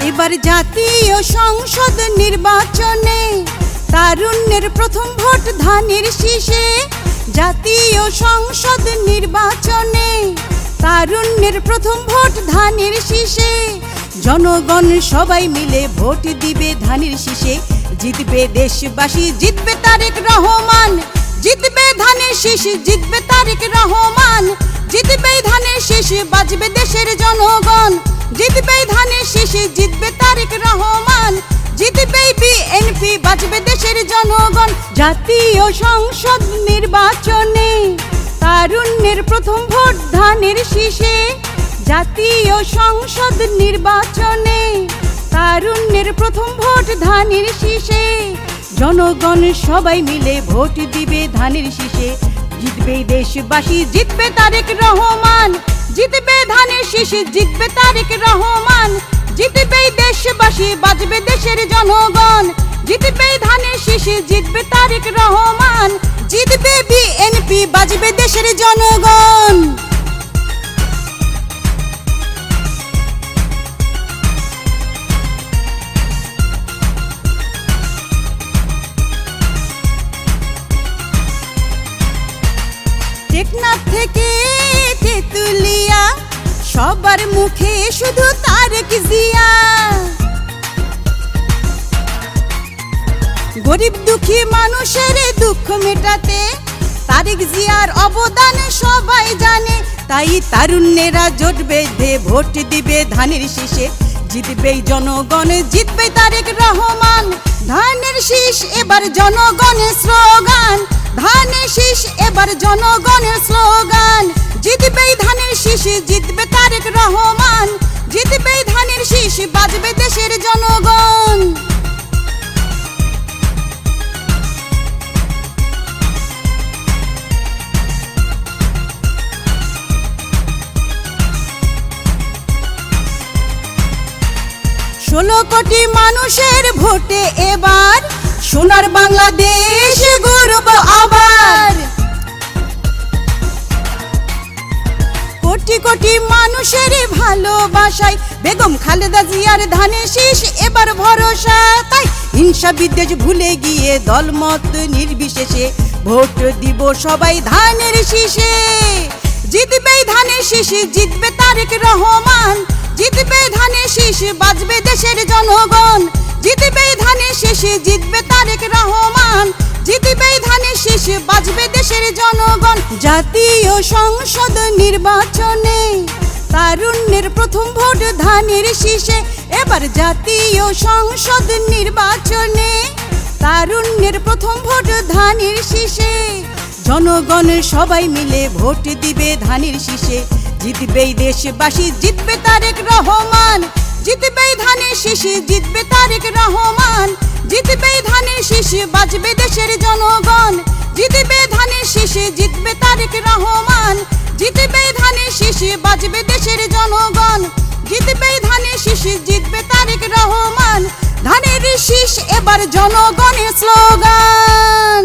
এবার জাতীয় সংসদ নির্বাচনে তারুণ্যের প্রথম ভোট ধানের শীষে। জাতীয় সংসদ নির্বাচনে তারুণ্যের প্রথম ভোট ধানের শীষে। জনগণ সবাই মিলে ভোট দিবে ধানের শীষে। জিতবে দেশবাসী, জিতবে তারেক রহমান। জিতবে ধানের শীষ, জিতবে তারেক রহমান। জিতবে ধানের শীষ, বাজবে দেশের জনগণ। জিতবে ধানের শীষ, জিতবে তারেক রহমান। জিতবে বিএনপি, বাজবে দেশের জনগণ। জাতীয় সংসদ নির্বাচনে তারুণ্যের প্রথম ভোট ধানের শীষে। জাতীয় সংসদ নির্বাচনে তারুণ্যের প্রথম ভোট ধানের শীষে। জনগণ সবাই মিলে ভোট দিবে ধানের শীষে। জিতবে দেশবাসী, জিতবে তারেক রহমান। জিতবে ধানের শীষ, জিতবে তারেক রহমান। জিতবে দেশবাসী, বাজবে দেশের জনগণ। জিতবে ধানের শীষ, জিতবে তারেক রহমান। জিতবে বিএনপি, বাজবে দেশের জনগণ। টেকনাফ থেকে তেতুলিয়া, সবার মুখে শুধু তারেক জিয়া। গরিব দুঃখী মানুষের দুঃখ মেটাতে তারেক জিয়ার অবদান সবাই জানে। তাই তারুণ্যেরা জোট বেঁধে ভোট দিবে ধানের শীষে। জিতবে জনগণ, জিতবে তারেক রহমান। ধানের শীষ এবার জনগণের স্লোগান। ধানের শীষ এবার জনগণের স্লোগান। জিতবে ধানের শীষ, জিতবে তারেক রহমান। জিতবে ধানের শীষ, বাজবে দেশের জনগণ। ষোলো কোটি মানুষের ভোটে এবার সোনার বাংলাদেশ গর্ব আবার। কোটি কোটি মানুষের ভালোবাসায় বেগম খালেদা জিয়ার ধানের শীষ এবার ভরসা। তাই হিংসা বিদ্বেষ ভুলে গিয়ে দলমত নির্বিশেষে ভোট দিব সবাই ধানের শীষে। জিতবে ধানের শীষ, জিতবে তারেক রহমান। জিতবে ধানের শীষ, বাজবে দেশের জনগণ। জিতবে ধানের শীষ, জিতবে তারেক রহমান। জিতবে ধানের শীষ, বাজবে দেশের জনগণ। জাতীয় সংসদ নির্বাচনে তারুণ্যের প্রথম ভোট ধানের শীষে। এবার জাতীয় সংসদ নির্বাচনে তারুণ্যের প্রথম ভোট ধানের শীষে। জনগণ সবাই মিলে ভোট দিবে ধানের শীষে। জিতবে দেশবাসী, জিতবে তারেক রহমান। জিতবে ধানের শীষ, জিতবে তারেক রহমান। জিতবে ধানের শীষ, বাজবে দেশের জনগণ। জিতবে ধানের শীষ, জিতবে তারেক রহমান। জিতবে ধানের শীষ, বাজবে দেশের জনগণ। জিতবে ধানের শীষ, জিতবে তারেক রহমান। ধানের শীষ এবার জনগণের স্লোগান।